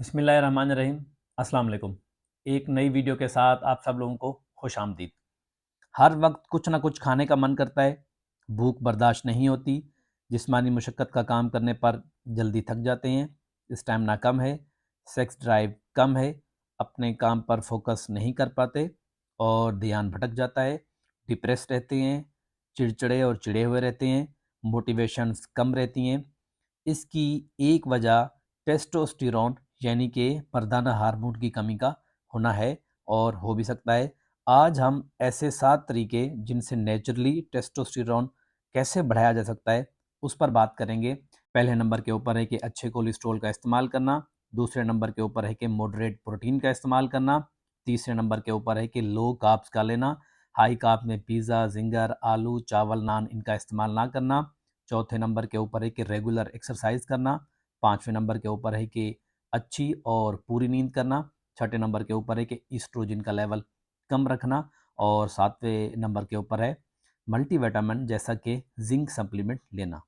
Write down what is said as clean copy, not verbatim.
बिस्मिल्लाहिर्रहमानिर्रहीम। अस्सलाम वालेकुम। एक नई वीडियो के साथ आप सब लोगों को खुश आमदीद। हर वक्त कुछ ना कुछ खाने का मन करता है, भूख बर्दाश्त नहीं होती, जिस्मानी मुशक्क़त का काम करने पर जल्दी थक जाते हैं, स्टैमिना कम है, सेक्स ड्राइव कम है, अपने काम पर फोकस नहीं कर पाते और ध्यान भटक जाता है, डिप्रेस रहते हैं, चिड़चिड़े और चिड़े हुए रहते हैं, मोटिवेशंस कम रहती हैं। इसकी एक वजह टेस्टोस्टेरोन यानी कि मर्दाना हार्मोन की कमी का होना है और हो भी सकता है। आज हम ऐसे 7 तरीके जिनसे नेचुरली टेस्टोस्टेरोन कैसे बढ़ाया जा सकता है उस पर बात करेंगे। पहले नंबर के ऊपर है कि अच्छे कोलेस्ट्रॉल का इस्तेमाल करना, दूसरे नंबर के ऊपर है कि मॉडरेट प्रोटीन का इस्तेमाल करना, तीसरे नंबर के ऊपर है कि लो कार्ब्स का लेना, हाई कार्ब में पिज़्ज़ा, ज़िंगर, आलू, चावल, नान इनका इस्तेमाल ना करना। चौथे नंबर के ऊपर है कि रेगुलर एक्सरसाइज करना। पाँचवें नंबर के ऊपर है कि अच्छी और पूरी नींद करना। छठे नंबर के ऊपर है कि ईस्ट्रोजन का लेवल कम रखना और सातवें नंबर के ऊपर है मल्टीविटामिन जैसा कि जिंक सप्लीमेंट लेना।